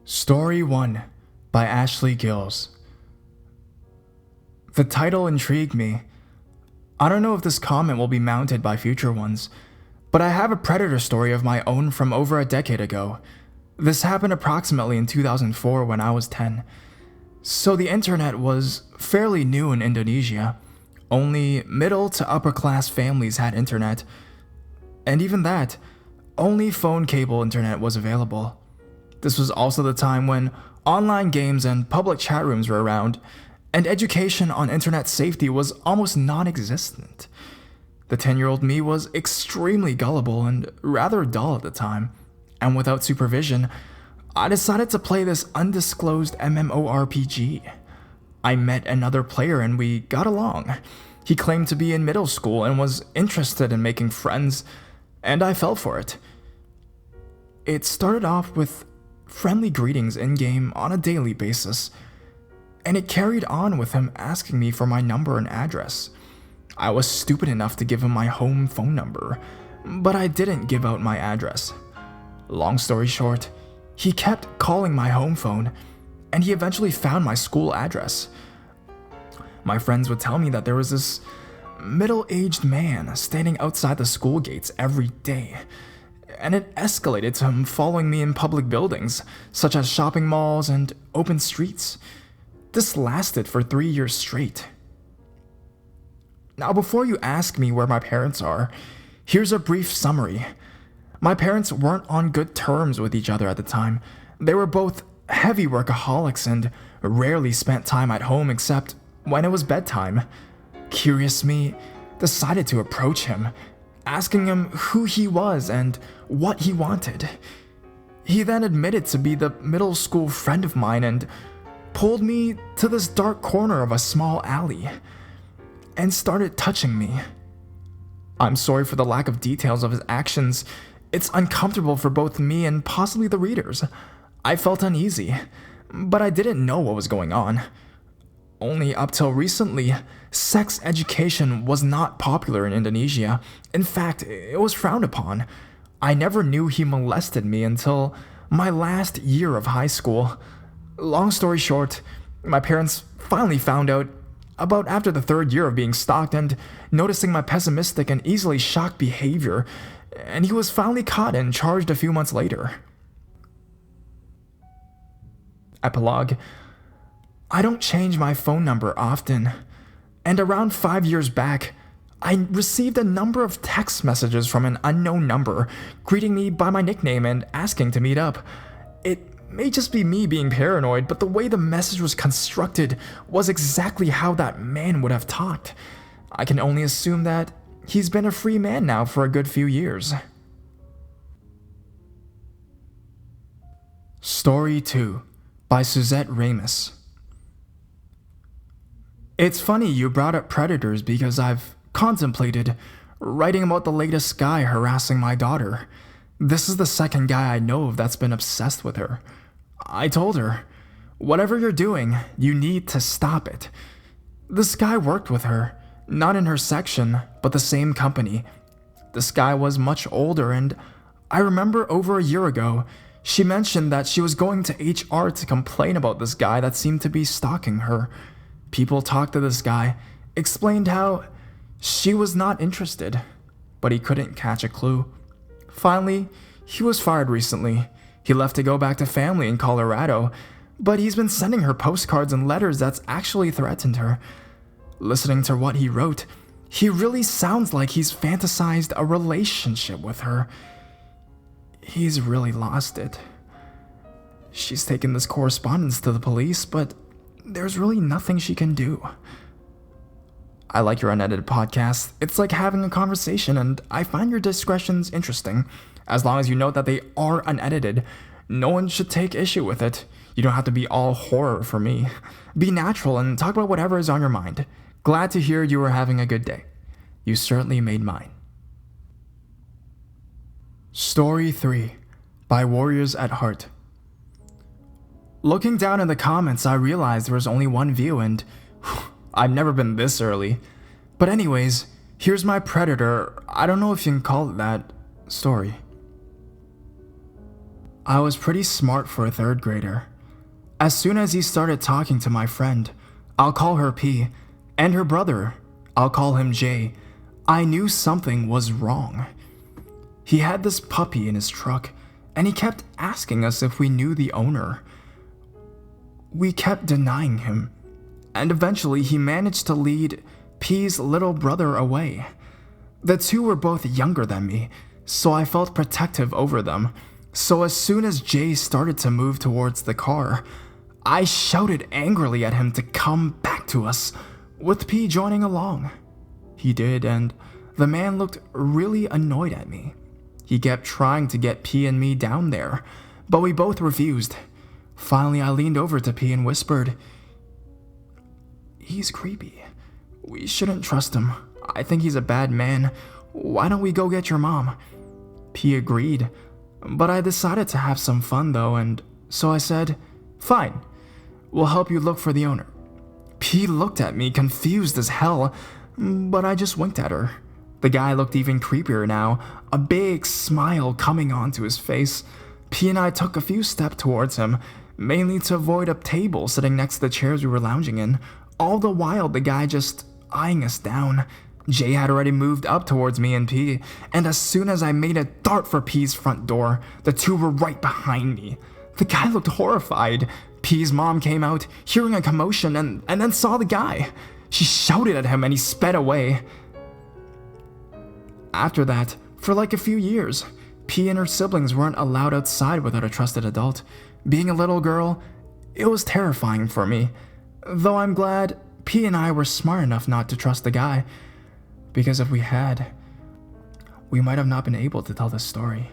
Story 1 by Ashley Gills. The title intrigued me. I don't know if this comment will be mounted by future ones, but I have a predator story of my own from over a decade ago. This happened approximately in 2004 when I was 10. So the internet was fairly new in Indonesia. Only middle to upper class families had internet. And even that, only phone cable internet was available. This was also the time when online games and public chat rooms were around, and education on internet safety was almost non-existent. The 10-year-old me was extremely gullible and rather dull at the time, and without supervision, I decided to play this undisclosed MMORPG. I met another player and we got along. He claimed to be in middle school and was interested in making friends, and I fell for it. It started off with friendly greetings in-game on a daily basis, and it carried on with him asking me for my number and address. I was stupid enough to give him my home phone number, but I didn't give out my address. Long story short, he kept calling my home phone, and he eventually found my school address. My friends would tell me that there was this middle-aged man standing outside the school gates every day, and it escalated to him following me in public buildings, such as shopping malls and open streets. This lasted for 3 years straight. Now, before you ask me where my parents are, here's a brief summary. My parents weren't on good terms with each other at the time. They were both heavy workaholics and rarely spent time at home except when it was bedtime. Curious me decided to approach him, asking him who he was and what he wanted. He then admitted to be the middle school friend of mine and pulled me to this dark corner of a small alley and started touching me. I'm sorry for the lack of details of his actions. It's uncomfortable for both me and possibly the readers. I felt uneasy, but I didn't know what was going on. Only up till recently, sex education was not popular in Indonesia. In fact, it was frowned upon. I never knew he molested me until my last year of high school. Long story short, my parents finally found out about after the third year of being stalked and noticing my pessimistic and easily shocked behavior, and he was finally caught and charged a few months later. Epilogue. I don't change my phone number often, and around 5 years back, I received a number of text messages from an unknown number, greeting me by my nickname and asking to meet up. It may just be me being paranoid, but the way the message was constructed was exactly how that man would have talked. I can only assume that he's been a free man now for a good few years. Story 2 by Suzette Ramus. It's funny you brought up predators because I've contemplated writing about the latest guy harassing my daughter. This is the second guy I know of that's been obsessed with her. I told her, whatever you're doing, you need to stop it. This guy worked with her, not in her section, but the same company. This guy was much older, and I remember over a year ago, she mentioned that she was going to HR to complain about this guy that seemed to be stalking her. People talked to this guy, explained how she was not interested, but he couldn't catch a clue. Finally, he was fired recently. He left to go back to family in Colorado, but he's been sending her postcards and letters that's actually threatened her. Listening to what he wrote, he really sounds like he's fantasized a relationship with her. He's really lost it. She's taken this correspondence to the police, but there's really nothing she can do. I like your unedited podcast. It's like having a conversation, and I find your discretions interesting. As long as you know that they are unedited, no one should take issue with it. You don't have to be all horror for me. Be natural and talk about whatever is on your mind. Glad to hear you are having a good day. You certainly made mine. Story 3 by Warriors at Heart. Looking down in the comments, I realized there was only one view, and I've never been this early. But anyways, here's my predator, I don't know if you can call it that, story. I was pretty smart for a third grader. As soon as he started talking to my friend, I'll call her P, and her brother, I'll call him J, I knew something was wrong. He had this puppy in his truck, and he kept asking us if we knew the owner. We kept denying him, and eventually he managed to lead P's little brother away. The two were both younger than me, so I felt protective over them. So as soon as Jay started to move towards the car, I shouted angrily at him to come back to us, with P joining along. He did, and the man looked really annoyed at me. He kept trying to get P and me down there, but we both refused. Finally, I leaned over to P and whispered, "He's creepy. We shouldn't trust him. I think he's a bad man. Why don't we go get your mom?" P agreed, but I decided to have some fun though, and so I said, "Fine, we'll help you look for the owner." P looked at me confused as hell, but I just winked at her. The guy looked even creepier now, a big smile coming onto his face. P and I took a few steps towards him, mainly to avoid a table sitting next to the chairs we were lounging in, all the while the guy just eyeing us down. Jay had already moved up towards me and P, and as soon as I made a dart for P's front door, the two were right behind me. The guy looked horrified. P's mom came out, hearing a commotion, and then saw the guy. She shouted at him and he sped away. After that, for like a few years, P and her siblings weren't allowed outside without a trusted adult. Being a little girl, it was terrifying for me, though I'm glad P and I were smart enough not to trust the guy, because if we had, we might have not been able to tell this story.